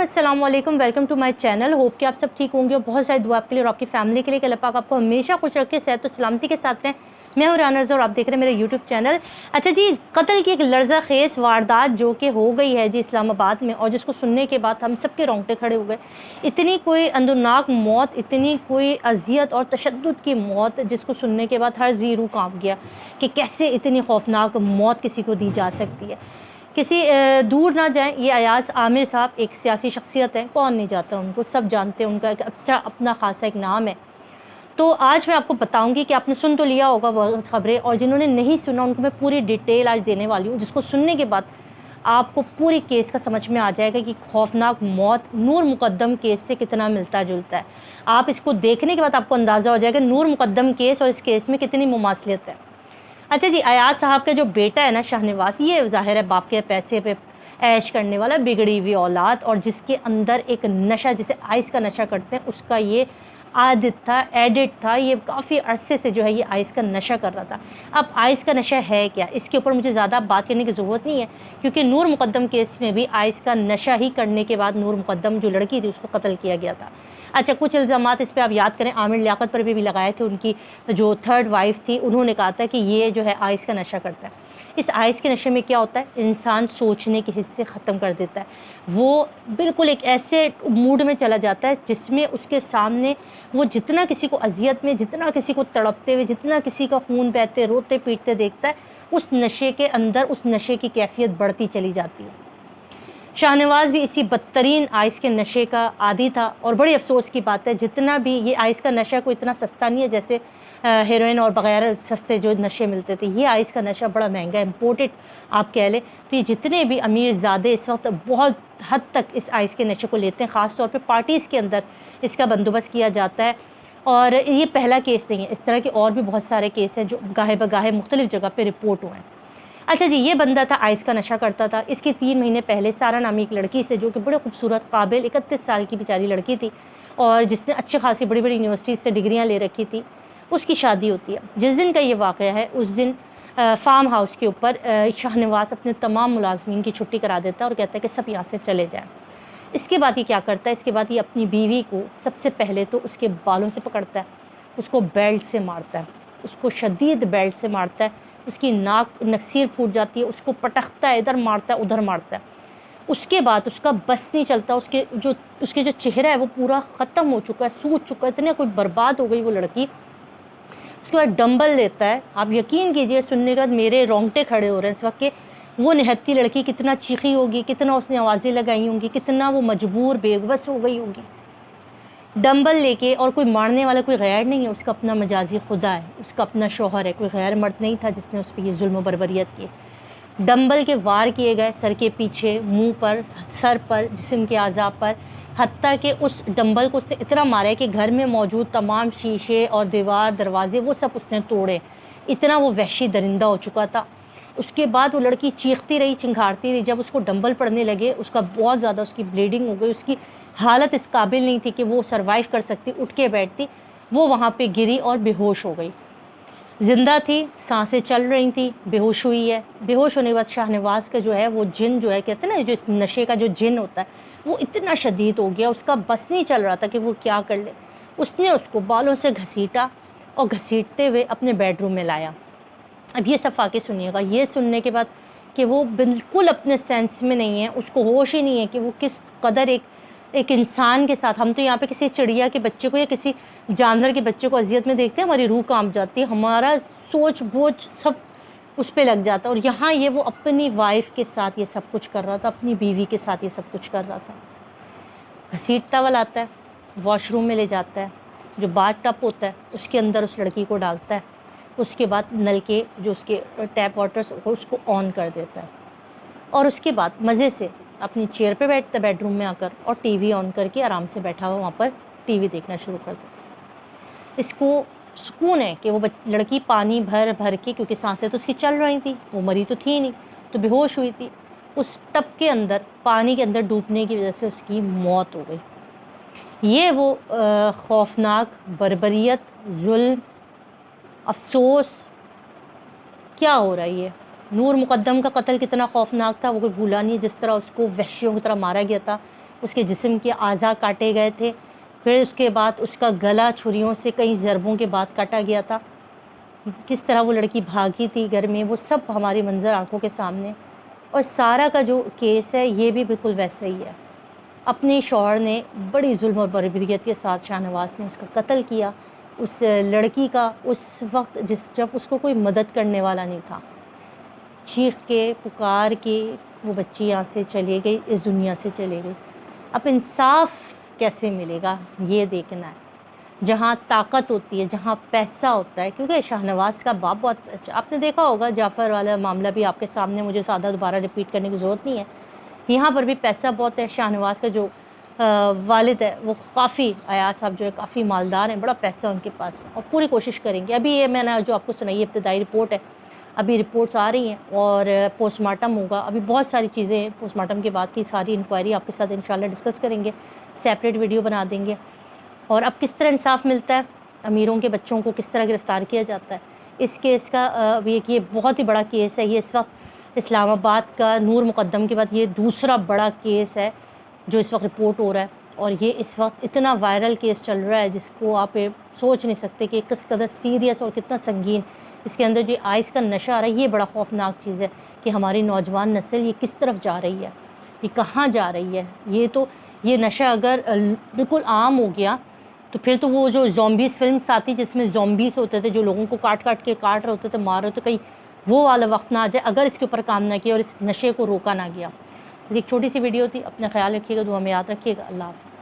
अस्सलाम वालेकुम, welcome to my channel. Hope कि आप सब ठीक होंगे और बहुत सारी दुआ आपके लिए और आपकी फैमिली के लिए कि अल्लाह पाक आपको हमेशा खुश रखे, सेहत और सलामती के साथ रहें। मैं हूं राना रज़ा और आप देख रहे हैं मेरे यूट्यूब चैनल। अच्छा जी, कत्ल की एक लर्ज़ा खेज़ वारदात जो कि हो गई है जी इस्लामाबाद में, और जिसको सुनने के बाद हम सबके रोंगटे खड़े हो गए। इतनी कोई अंदरनाक मौत, इतनी कोई अजियत और तशद्दुद की मौत जिसको सुनने के बाद हर जी रूह कांप गया कि कैसे इतनी खौफनाक मौत किसी को दी जा सकती है। किसी दूर ना जाएं, ये अयाज़ आमिर साहब एक सियासी शख्सियत हैं, कौन नहीं जाता उनको, सब जानते हैं, उनका एक अच्छा अपना ख़ासा एक नाम है। तो आज मैं आपको बताऊंगी कि आपने सुन तो लिया होगा बहुत ख़बरें, और जिन्होंने नहीं सुना उनको मैं पूरी डिटेल आज देने वाली हूँ, जिसको सुनने के बाद आपको पूरी केस का समझ में आ जाएगा कि खौफनाक मौत नूर मुकद्दम केस से कितना मिलता जुलता है। आप इसको देखने के बाद आपको अंदाज़ा हो जाएगा नूर मुकद्दम केस और इस केस में कितनी मुमासलियत है। अच्छा जी, अयाज साहब का जो बेटा है ना शाहनवाज, ये ज़ाहिर है बाप के पैसे पे ऐश करने वाला बिगड़ी हुई औलाद, और जिसके अंदर एक नशा, जिसे आइस का नशा करते हैं, उसका ये आदत था, एडिट था, ये काफ़ी अरसे से जो है ये आइस का नशा कर रहा था। अब आइस का नशा है क्या, इसके ऊपर मुझे ज़्यादा बात करने की ज़रूरत नहीं है, क्योंकि नूर मुकद्दम केस में भी आइस का नशा ही करने के बाद नूर मुकद्दम जो लड़की थी उसको कत्ल किया गया था। अच्छा, कुछ इल्ज़ामात इस पर आप याद करें, आमिर लियाकत पर भी लगाए थे। उनकी जो थर्ड वाइफ थी उन्होंने कहा था कि ये जो है आइस का नशा करता है। इस आइस के नशे में क्या होता है, इंसान सोचने के हिस्से ख़त्म कर देता है। वो बिल्कुल एक ऐसे मूड में चला जाता है जिसमें उसके सामने वो जितना किसी को अजियत में, जितना किसी को तड़पते हुए, जितना किसी का खून बहते रोते पीटते देखता है, उस नशे के अंदर उस नशे की कैफियत बढ़ती चली जाती है। शाहनवाज भी इसी बदतरीन आइस के नशे का आदी था, और बड़ी अफसोस की बात है जितना भी ये आइस का नशा कोई इतना सस्ता नहीं है जैसे हेरोइन और वगैरह सस्ते जो नशे मिलते थे। ये आइस का नशा बड़ा महंगा है, इम्पोर्टेड आप कह लें। तो ये जितने भी अमीर ज़ादे इस वक्त बहुत हद तक इस आइस के नशे को लेते हैं, ख़ास तौर पे पार्टीज़ के अंदर इसका बंदोबस्त किया जाता है। और ये पहला केस नहीं है, इस तरह के और भी बहुत सारे केस हैं जो गाहे बगाहे मुख्तलिफ़ जगह पर रिपोर्ट हुए हैं। अच्छा जी, ये बंदा था आइस का नशा करता था। इसके 3 महीने पहले सारा नामी एक लड़की से, जो कि बड़े खूबसूरत काबिल 31 साल की बेचारी लड़की थी और जिसने अच्छी खासी बड़ी बड़ी यूनिवर्सिटीज़ से डिग्रियां ले रखी थी, उसकी शादी होती है। जिस दिन का ये वाक़या है उस दिन फार्म हाउस के ऊपर शाहनवाज अपने तमाम मुलाजमीन की छुट्टी करा देता है और कहता है कि सब यहाँ से चले जाएँ। इसके बाद ये क्या करता है, इसके बाद ये अपनी बीवी को सबसे पहले तो उसके बालों से पकड़ता है, उसको बेल्ट से मारता है, उसको शदीद बेल्ट से मारता है, उसकी नाक नक्सीर फूट जाती है, उसको पटकता है, इधर मारता है उधर मारता है। उसके बाद उसका बस नहीं चलता, उसके जो चेहरा है वो पूरा ख़त्म हो चुका है, सूज चुका है, इतने कोई बर्बाद हो गई वो लड़की। उसके बाद डंबल लेता है। आप यकीन कीजिए, सुनने के बाद मेरे रोंगटे खड़े हो रहे हैं इस वक्त कि वो निहत्ती लड़की कितना चीखी होगी, कितना उसने आवाज़ें लगाई होंगी, कितना वो मजबूर बेबस हो गई होगी डंबल लेके। और कोई मारने वाला कोई गैर नहीं है, उसका अपना मजाजी खुदा है, उसका अपना शौहर है, कोई गैर मर्द नहीं था जिसने उस पर ये जुल्म बर्बरियत की। डंबल के वार किए गए सर के पीछे, मुंह पर, सर पर, जिस्म के आज़ा पर, हत्ता कि उस डंबल को उसने इतना मारा है कि घर में मौजूद तमाम शीशे और दीवार दरवाजे वो सब उसने तोड़े। इतना वो वहशी दरिंदा हो चुका था। उसके बाद वो लड़की चीखती रही, चिंघाड़ती रही। जब उसको डंबल पड़ने लगे, उसका बहुत ज़्यादा उसकी ब्लीडिंग हो गई, उसकी हालत इस काबिल नहीं थी कि वो सरवाइव कर सकती, उठ के बैठती, वो वहाँ पे गिरी और बेहोश हो गई। ज़िंदा थी, सांसें चल रही थी, बेहोश हुई है। बेहोश होने के बाद शाहनवाज का जो है वो जिन जो है, कहते हैं ना, जो इस नशे का जो जिन होता है वो इतना शदीद हो गया, उसका बस नहीं चल रहा था कि वो क्या कर ले। उसने उसको बालों से घसीटा और घसीटते हुए अपने बेडरूम में लाया। अब ये सब वाक़या सुनिएगा। ये सुनने के बाद कि वो बिल्कुल अपने सेंस में नहीं है, उसको होश ही नहीं है कि वो किस कदर एक इंसान के साथ, हम तो यहाँ पे किसी चिड़िया के बच्चे को या किसी जानवर के बच्चे को अजियत में देखते हैं, हमारी रूह कांप जाती है, हमारा सोच बोझ सब उस पे लग जाता है। और यहाँ ये वो अपनी वाइफ के साथ ये सब कुछ कर रहा था, अपनी बीवी के साथ ये सब कुछ कर रहा था। घसीटता हुआ लाता है, वॉशरूम में ले जाता है, जो बाथ टब होता है उसके अंदर उस लड़की को डालता है। उसके बाद नल के जो उसके टैप वाटर्स उसको ऑन कर देता है, और उसके बाद मज़े से अपनी चेयर पे बैठता है बेडरूम में आकर, और टीवी ऑन करके आराम से बैठा हुआ वहाँ पर टीवी देखना शुरू कर देता। इसको सुकून है कि वो लड़की पानी भर भर के, क्योंकि सांसें तो उसकी चल रही थी, वो मरी तो थी नहीं, तो बेहोश हुई थी, उस टब के अंदर पानी के अंदर डूबने की वजह से उसकी मौत हो गई। ये वो खौफनाक बर्बरियत, जुल्म, अफसोस क्या हो रहा है। ये नूर मुकद्दम का कत्ल कितना खौफनाक था वो कोई भूला नहीं, जिस तरह उसको वहशियों की तरह मारा गया था, اس کے جسم کے اعضاء کاٹے گئے تھے، پھر اس کے بعد اس کا گلا چھریوں سے کئی ضربوں کے بعد کاٹا گیا تھا، کس طرح وہ لڑکی بھاگی تھی گھر میں، وہ سب ہماری منظر آنکھوں کے سامنے۔ اور سارا کا جو کیس ہے یہ بھی بالکل ویسا ہی ہے۔ اپنے شوہر نے بڑی ظلم اور بربریت کے ساتھ شاہ نواز نے اس کا قتل کیا، اس لڑکی کا، اس وقت جب اس کو کوئی مدد کرنے والا نہیں تھا۔ چیخ کے پکار کے وہ بچی یہاں سے چلے گئی، اس دنیا سے چلے گئی۔ اب انصاف کیسے ملے گا یہ دیکھنا ہے۔ جہاں طاقت ہوتی ہے، جہاں پیسہ ہوتا ہے، کیونکہ شاہ نواز کا باپ بہت اچھا، آپ نے دیکھا ہوگا جعفر والا معاملہ بھی آپ کے سامنے، مجھے زیادہ دوبارہ ریپیٹ کرنے کی ضرورت نہیں ہے۔ یہاں پر بھی پیسہ بہت ہے۔ شاہ نواز کا جو والد ہے وہ کافی، ایاز صاحب جو ہے کافی مالدار ہیں، بڑا پیسہ ان کے پاس، اور پوری کوشش کریں گے۔ ابھی یہ میں نے جو آپ کو سنائی ابتدائی رپورٹ ہے، ابھی رپورٹس آ رہی ہیں اور پوسٹ مارٹم ہوگا، ابھی بہت ساری چیزیں ہیں پوسٹ مارٹم کے بعد کی، ساری انکوائری آپ کے ساتھ انشاءاللہ ڈسکس کریں گے، سیپریٹ ویڈیو بنا دیں گے۔ اور اب کس طرح انصاف ملتا ہے، امیروں کے بچوں کو کس طرح گرفتار کیا جاتا ہے، اس کیس کا یہ بہت ہی بڑا کیس ہے۔ یہ اس وقت اسلام آباد کا نور مقدم کے بعد یہ دوسرا بڑا کیس ہے جو اس وقت رپورٹ ہو رہا ہے، اور یہ اس وقت اتنا وائرل کیس چل رہا ہے جس کو آپ سوچ نہیں سکتے کہ کس قدر سیریس اور کتنا سنگین اس کے اندر جو آئس کا نشہ آ رہا ہے۔ یہ بڑا خوفناک چیز ہے کہ ہماری نوجوان نسل یہ کس طرف جا رہی ہے، یہ کہاں جا رہی ہے۔ یہ نشہ اگر بالکل عام ہو گیا تو پھر تو وہ جو زومبیز فلمس آتی جس میں زومبیز ہوتے تھے جو لوگوں کو کاٹ کے کاٹ رہے ہوتے تھے، مار رہے ہوتے، کہیں وہ والا وقت نہ آ جائے اگر اس کے اوپر کام نہ کیا اور اس نشے کو روکا نہ گیا۔ ایک چھوٹی سی ویڈیو تھی، اپنا خیال رکھیے گا، دعا میں یاد رکھیے گا۔ اللہ حافظ۔